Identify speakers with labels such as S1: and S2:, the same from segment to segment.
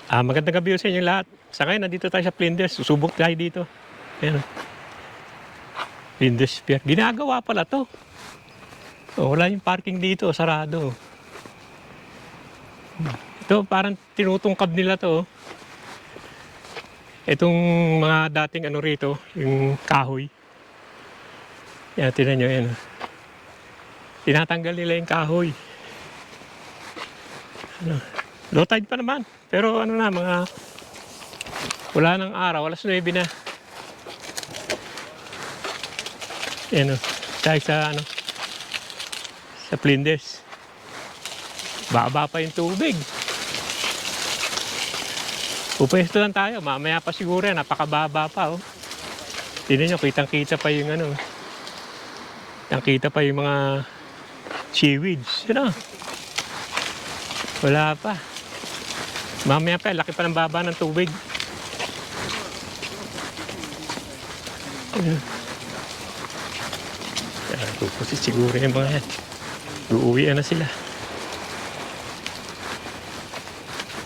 S1: Magandang gabi sa inyo lahat. Sa ngayon, nandito tayo sa Flinders. Susubok tayo dito. Ayan. Flinders Pier. Ginagawa pala to. Wala yung parking dito. Sarado. Ito, parang tinutungkab nila to. Itong mga dating ano rito, yung kahoy. Yan, tinan nyo yan. Tinatanggal nila yung kahoy. Low tide pa naman. Pero ano na, wala nang araw. Alas 9 na. Yan o. Tayo sa Flinders. Baba pa yung tubig. Pupesto lang tayo. Mamaya pa siguro yan. Napakababa pa oh. Tignan nyo, kitang-kita pa yung kitang-kita pa yung mga seaweeds. Yan o. Wala pa. Mamaya pa, laki pa ng baba ng tubig. Pupusit siguro yung mga yan. Uuwian na sila.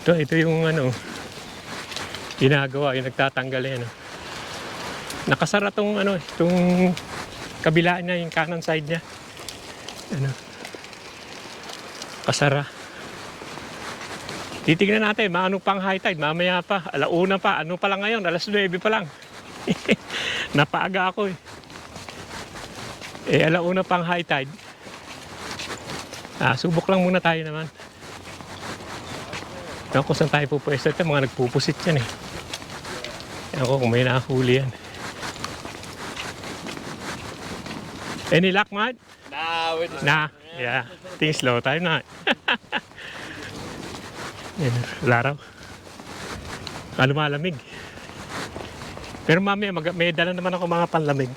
S1: Ito yung ginagawa, yung nagtatanggal yan. Nakasara itong kabilaan niya, yung kanan side niya. Kasara. Titignan natin, maano pang high tide, mamaya pa, alauna pa, ano pa lang ngayon, alas 9 pa lang. Napaaga ako alauna pang high tide. Subok lang muna tayo naman. Ewan ko saan tayo pupwesto. Ito, mga nagpupusit yan Ewan ko kung may nakahuli yan. Any luck, Matt? Nah, yeah. Think slow time na. Yan, wala raw. Malamig. Pero mamaya may dala naman ako mga panlamig.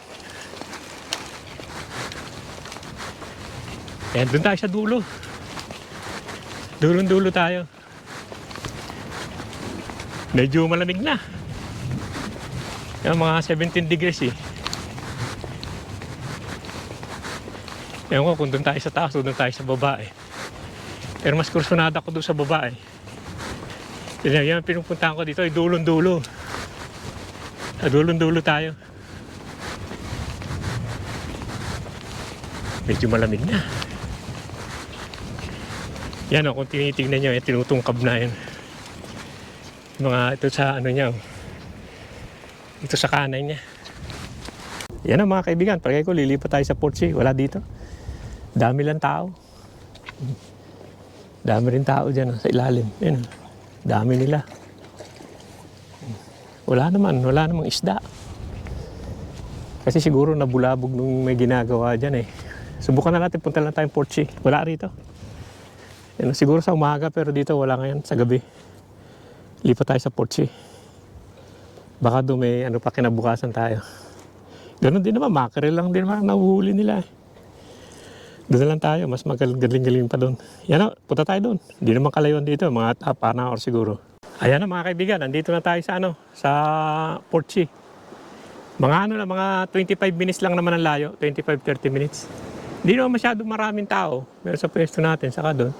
S1: Yan, doon tayo sa dulo. Dulo tayo. Medyo malamig na. Yan, mga 17 degrees Ewan ko kung doon tayo sa taas o doon tayo sa baba Pero mas kursunada ko doon sa baba Yan, pinupuntahan ko dito ay dulong-dulo. Dulong-dulo tayo. Medyo malamig na. Yan kung tinitignan nyo, tinutungkab na yan. Ito sa niya. Ito sa kanan niya. Yan mga kaibigan. Palagay ko lilipat tayo sa Portsea. Wala dito. Dami lang tao. Dami rin tao dyan sa ilalim. Yan dami nila. Wala namang isda. Kasi siguro nabulabog nung may ginagawa dyan Subukan na natin, punta lang tayong Portsea. Wala rito. Siguro sa umaga pero dito wala ngayon, sa gabi. Lipat tayo sa Portsea. Baka doon may pa kinabukasan tayo. Ganun din naman, mackerel lang din naman nahuhuli nila Doon lang tayo, mas magaling-galing pa doon. Yan punta tayo doon. Hindi naman kalayon dito, mga half an hour siguro. Ayan mga kaibigan, nandito na tayo sa Portsea. Mga 25 minutes lang naman ang layo, 25-30 minutes. Hindi naman masyadong maraming tao, pero sa pwesto natin, saka doon.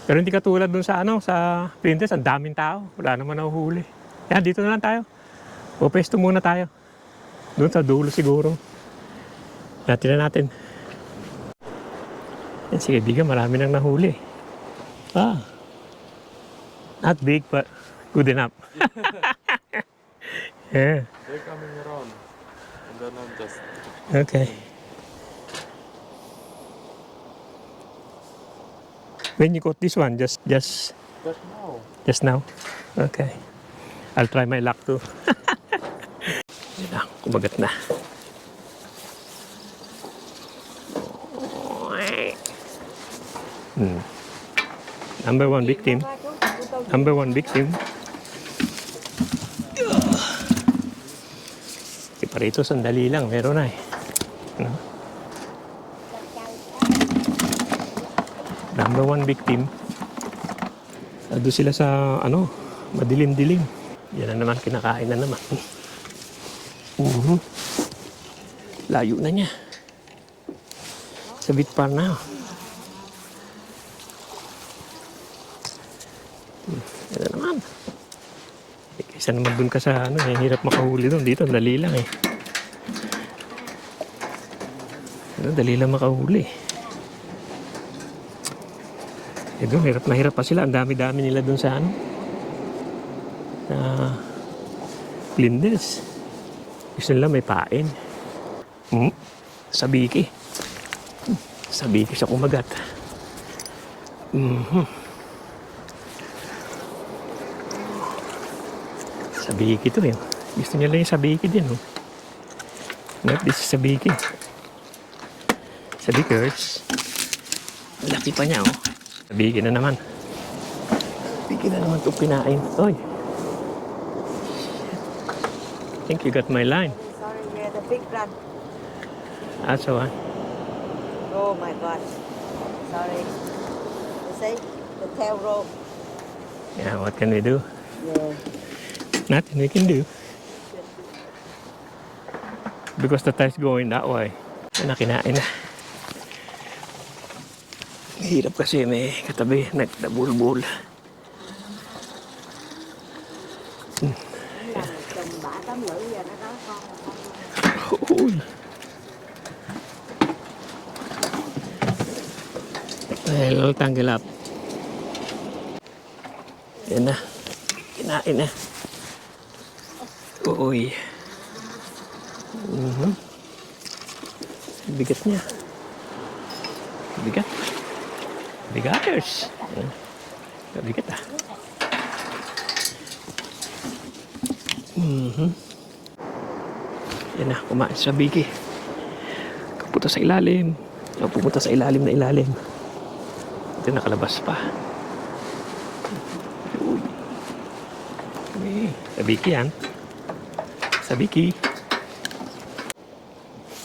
S1: Pero hindi katulad doon sa Flinders, ang daming tao, wala naman nahuhuli. Yan, dito na lang tayo. Pwesto muna tayo. Doon sa dulo siguro. Natin na natin. Yan, sige, biga, marami nang nahuli. Not big, but good enough. Yeah.
S2: They're coming around. And then I'm just...
S1: Okay. When you got this one, just
S2: now.
S1: Just now? Okay. I'll try my luck too. Yan na, kumagat na. Number one victim. Number one victim. Parito, sandali lang. Meron na Number one victim. Doon sila sa, madilim-dilim. Yan na naman, kinakain na naman. Layo na niya. Sa bit par na. Yan na naman. Eh, kaysa naman dun ka sa ano, eh, hirap makahuli dun. Dito, dali lang eh. Dali lang makahuli. Eh doon, hirap na hirap pa sila. Ang dami-dami nila doon sa ano. Sa Flinders. Gusto nila may pain. Sabiki. Sabiki sa kumagat. Sabiki to yun. Gusto nila yung sabiki din. Oh. Not this is sabiki. Sabikers. Laki pa niya oh. Sabiki na naman. Sabiki na naman itong pinain. Oy. I think you got my line.
S3: Sorry, we're the big run.
S1: That's all right.
S3: Oh my God. Sorry. You say the tail rope.
S1: Yeah, what can we do?
S3: Yeah.
S1: Nothing we can do. Because the tide's going that way. Ay, nakinain na. Hirap kasi may katabi, nagdabulbul.
S3: Chồng bả tám lưỡi giờ nó nói con.
S1: Ui. Ay, lalo tanggilap. Yan na. Kinain na. Uy. Bigat niya. Bigat. Bigaters. Bigat ah. Yan na, kumain sa bigi. Kapunta sa ilalim. Pupunta sa ilalim na ilalim. Ito nakalabas pa. Uy. Uy. Sabiki yan. Sabiki.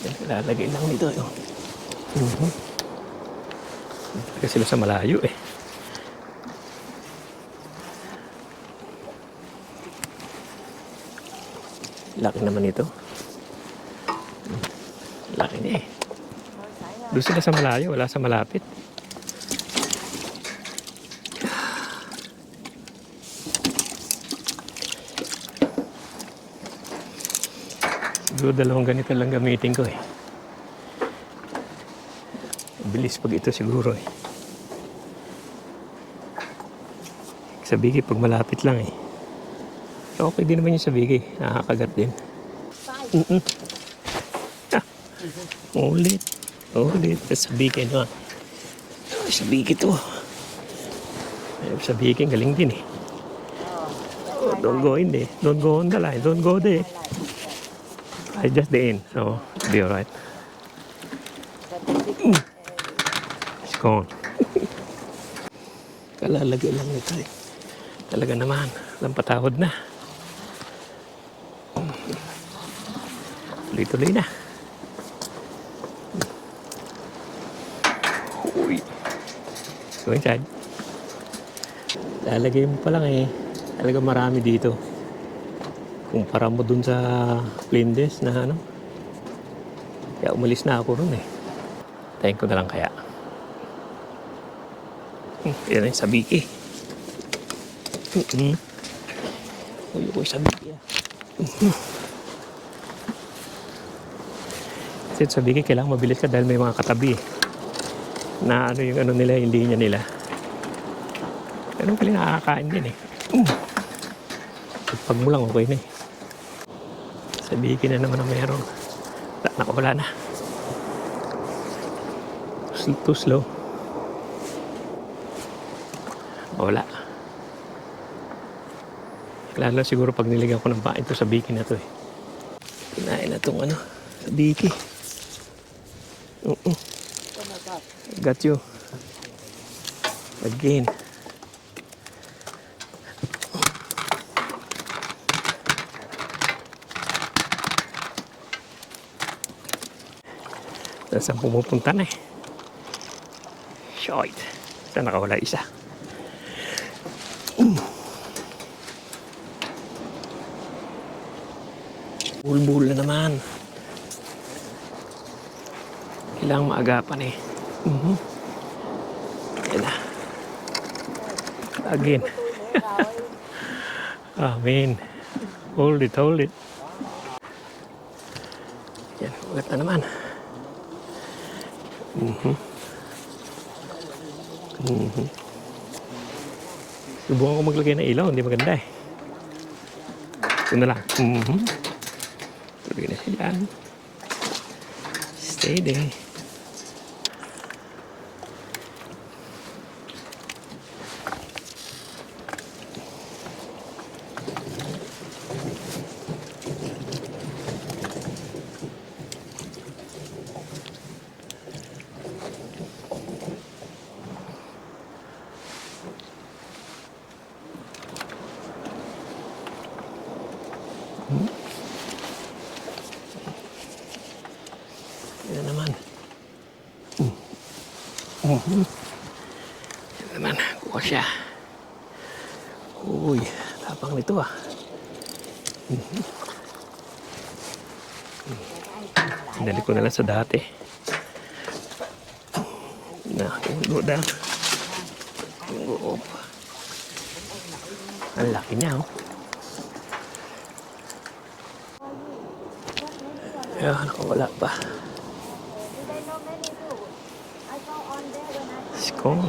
S1: Yan, lalagay lang nito. Kasi sila sa malayo eh. Laki naman ito. Laki niya eh. Doon sila sa malayo, wala sa malapit. Siguro dalawang ganito lang gamitin ko eh. Bilis pag ito siguro eh. Sa bigi pag malapit lang eh. So, okay din naman yung sa bigi. Nakakagat din. Ah, ulit. Ulit. Sa bigi no. Sa bigi to. Sa bigi galing din eh. Oh, don't go in there. Don't go on the line. Don't go there. I just the end. So, be alright. It's gone. Kalalagay lang nito eh. Talaga naman. Lampatahod na. Tuloy-tuloy na. Uy. Go inside. Lalagay mo pa lang eh. Talaga marami dito. Kumpara mo dun sa Flinders na ano. Kaya umalis na ako ron eh. Tayin ko na lang kaya. Yan ay sabiki. Uy, uy, sabiki ah. Kasi sabiki, kailangan mabilis ka dahil may mga katabi na ano yung ano nila, yung linya nila. Pero pala nakakain din eh. Pag mo lang, okay na eh. Sabiki na naman ang meron. Wala na. Too slow. Wala. Lalo siguro pag niligan ko ng pain to sa biki na to eh. Kinain na itong ano, sa biki. Got you. Again. Saan pumupunta na eh. Short. Saan nakawala isa? Bulbul na naman. Kailangang maagapan eh. Yan na. Again. Amen. Hold it, hold it. Yan, ugat na naman. Subukan ko maglagay ng ilaw, hindi maganda eh. Ito na lang. Tuloy na sila. Steady. Yan naman. Yan naman. Kuha siya. Uy, tapang nito ah. Dali ko na lang sa dati. Nakulo na. Ang laki niya oh. Ayan, nakawala pa. Skong.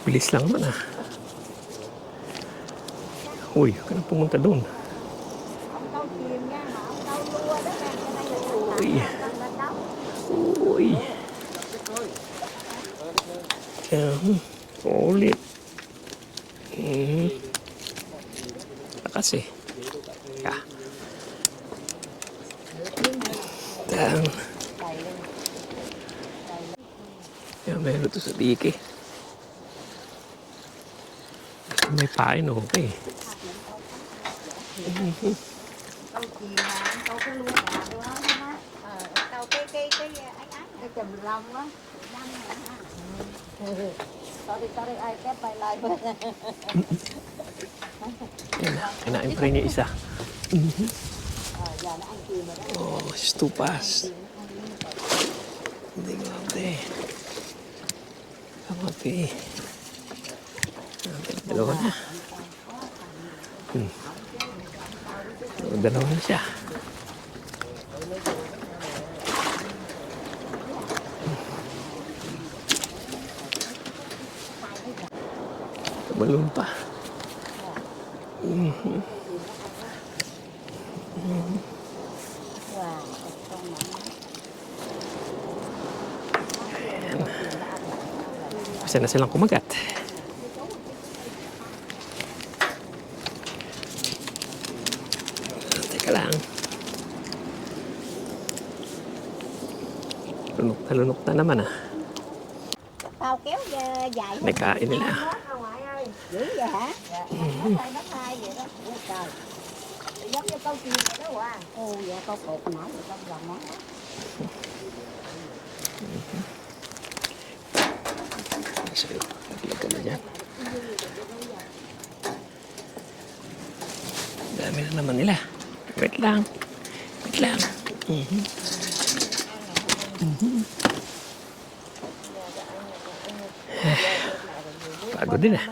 S1: Bilis lang naman ah. Uy, huwag ka na pumunta doon. Uy. Uy. Ulit. Lakas eh. Yan, meron ito sa diki. May pain, okay.
S3: Sorry, I kept my life.
S1: Yan na, kinain niya isa. Oh, stupas. Hindi grabe. Kamapi. Dalawa na. Dalawa na siya. Balon pa. Kasi na silang kumagat. Teka lang. Lunok na naman ah.
S3: Tao kéo dài.
S1: Nagkain nila.
S3: Dữ vậy hả? Dạ. Nó thay vậy đó. Ôi trời. Giống như câu chuyện vậy đó à. Ồ dạ câu cột nãy rồi trong lòng nó.
S1: Sa'yo, naglag ka na dyan. Dami na naman nila. Wait lang. Wait lang. Pagod din ah.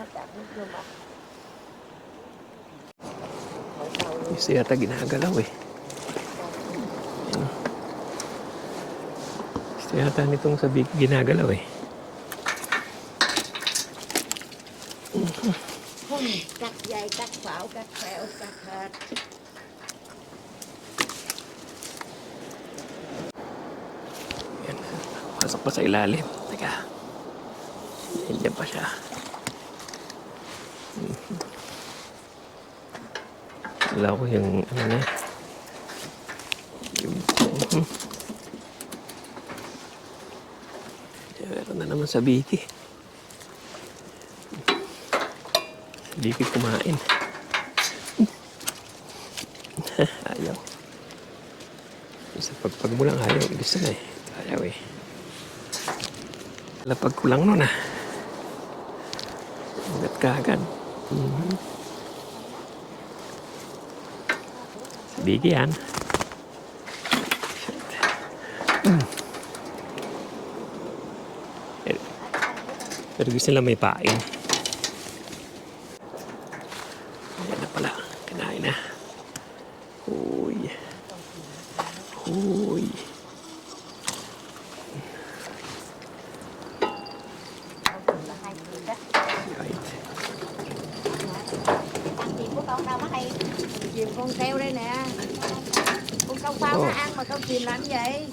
S1: Gusto yata ginagalaw eh. Gusto yata nitong sabi ginagalaw eh.
S3: Cắt dây, cắt phảo, cắt phèo, cắt thịt.
S1: Yan. Pasok pa sa ilalim. Teka. Nandiyan pa siya. Wala ko yung ano na. Meron na naman sa Biki. Sa Biki kumain. Ayaw. Sa pagpag mo lang ayaw. Gusto na eh. Ayaw eh. Lapag ko lang nun ah. Ugat ka agad. Sa Biki yan. Shit. Pero gusto nila may pain. Ayan na pala. Kinain na. Uy. Uy. Right.
S3: Chị của con đâu có hay chìm con treo đây nè. Con câu phao nó ăn mà câu chìm làm gì vậy?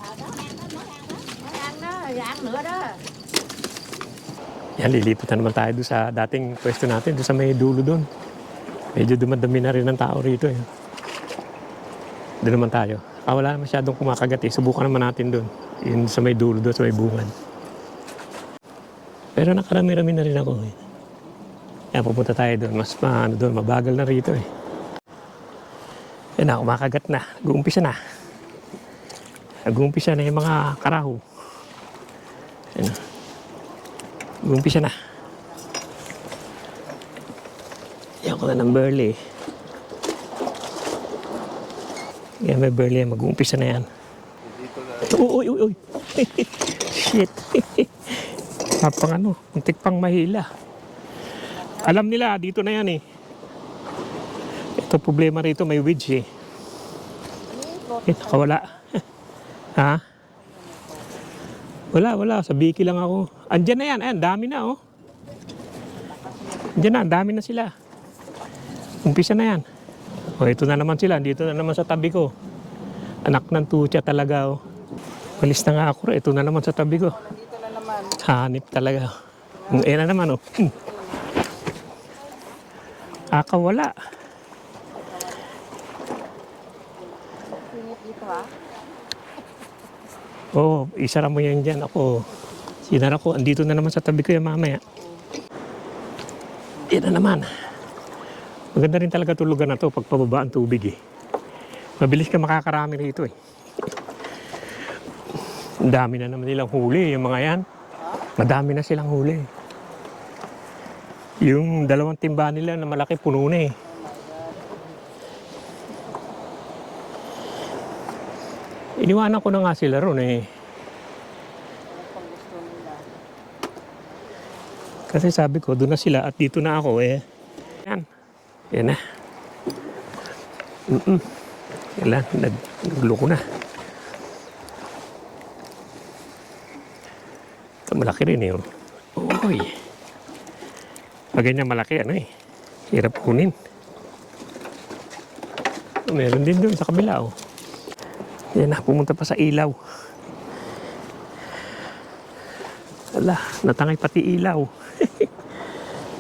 S3: Nó ăn đó, rồi ăn nữa đó.
S1: Yan, lilipat na naman tayo doon sa dating pwesto natin, doon sa may dulo doon. Medyo dumadami na rin ng tao rito eh. Doon naman tayo. Wala na masyadong kumakagat eh. Subukan naman natin doon. Yun sa may dulo doon, sa may bungad. Pero nakarami-rami na rin ako eh. Kaya pupunta tayo doon. Mas doon, mabagal na rito eh. Yan na, kumakagat na. Nag-uumpisa na. Nag-uumpisa na yung mga karaho. Yan na. Nag-uumpisa na. Yan ko na ng burley. Yan may burley. Mag-uumpisa na yan. Uy, uy, uy. Shit. Pang ano, muntik pang mahila. Alam nila, dito na yan eh. Ito problema rito, may wedge eh. Ito, wala. Ha? Wala. Sa biki lang ako. Andyan na yan. Ayan, dami na oh. Andyan na, dami na sila. Umpisa na yan. O, ito na naman sila. Dito na naman sa tabi ko. Anak ng tutya talaga oh. Malis na nga ako. Ito na naman sa tabi ko.
S3: Dito na naman.
S1: Hanip talaga. Ayan na naman oh. Akawala.
S3: Singit dito ha.
S1: Oo, isara mo yan dyan. Ako, sinara ko. Andito na naman sa tabi ko yan mamaya. Yan na naman. Maganda rin talaga tulugan na to pag pababa ang tubig eh. Mabilis ka makakarami rito eh. Ang dami na naman nilang huli, yung mga yan. Madami na silang huli. Yung 2 timba nila na malaki puno na eh. Iniwanan ko na nga sila ron eh. Kasi sabi ko, doon na sila at dito na ako eh. Yan. Yan na. Yan lang, nagloko na. Ito malaki rin eh. Uy. Pag ganyan malaki ano eh. Hirap kunin. Meron din doon sa kabila oh. Yan na, pumunta pa sa ilaw. Wala, natangay pati ilaw.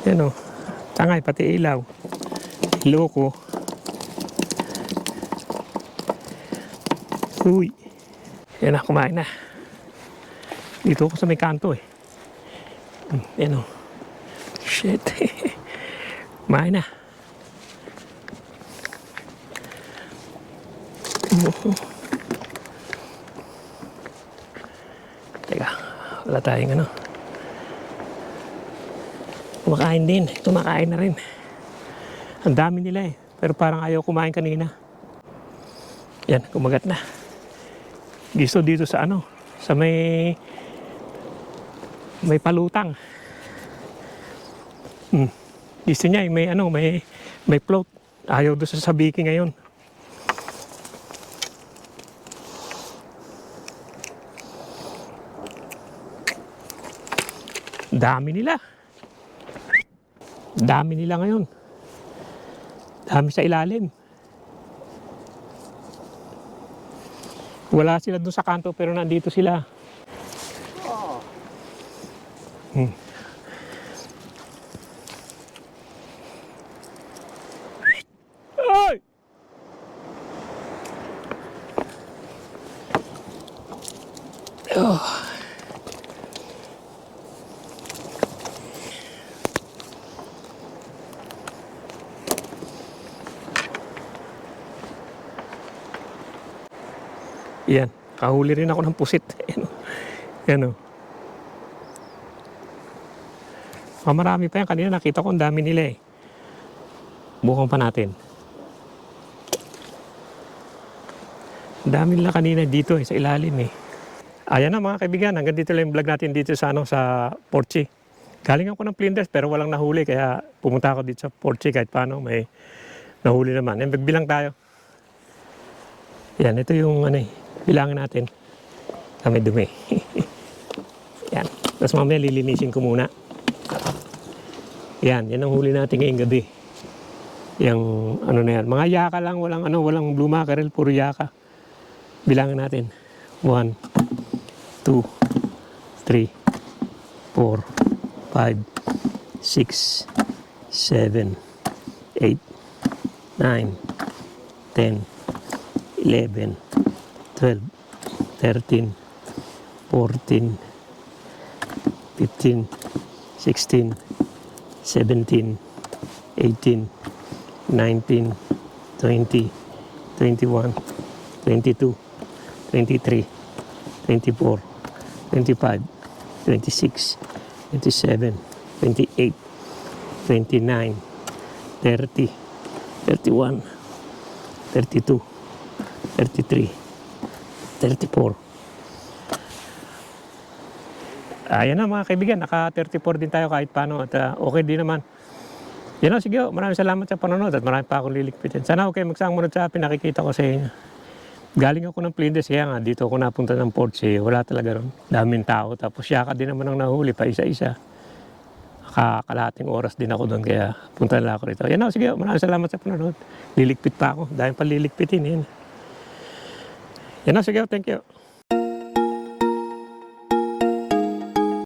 S1: Yan o, tangay pati ilaw. Loko. Uy. Yan na, kumain na. Dito ako sa may kanto eh. Yan o. Shit. Kumain na. Teka, wala tayong ano. Kumakain din. Kumakain na rin. Ang dami nila eh. Pero parang ayaw kumain kanina. Yan, kumagat na. Gusto dito sa ano, sa may palutang. Gusto niya may ano, may float. Ayaw doon sa sabiki ngayon. Dami nila. Dami nila ngayon. Dami sa ilalim. Wala sila doon sa kanto pero nandito sila. Ay! Oh. Yan, kahuli rin ako ng pusit. Yan o. Marami pa yan. Kanina nakita ko ang dami nila eh. Bukan pa natin. Ang dami nila kanina dito eh, sa ilalim eh. Ayan na mga kaibigan, hanggang dito lang yung vlog natin dito sa, sa Porche. Galing ako ng Flinders pero walang nahuli kaya pumunta ako dito sa Porche kahit paano may nahuli naman. Yan, magbilang tayo. Yan, ito yung bilangin natin. May dumi. Yan. Tapos mamaya lilinisin ko muna. Yan ang huli natin ngayong gabi. Yung na yan. Mga yaka lang, walang blue mackerel, puro yaka. Bilangin natin. 1, 2, 3, 4, 5, 6, 7, 8, 9, 10, 11, 12, 13, 14, 15, 16, 17, 18, 19, 20, 21, 22, 23, 24, 25, 26, 27, 28, 29, 30, 31, 32, 33, 34. Ayan na mga kaibigan, naka 34 din tayo kahit paano at okay din naman. Yan na, sige, maraming salamat sa panonood at marami pa akong lilikpitin. Sana okay magsamunod sa pinakikita ko sa inyo. Galing ako ng Flinders, kaya nga dito ako napunta ng Porche, wala talaga ron. Daming tao, tapos yaka din naman ang nahuli pa isa-isa. Kalahating oras din ako doon, kaya punta na ako rito. Yan na, sige, maraming salamat sa panonood. Lilikpit pa ako, dahil pa lilikpitin. Yan na, sige, thank you.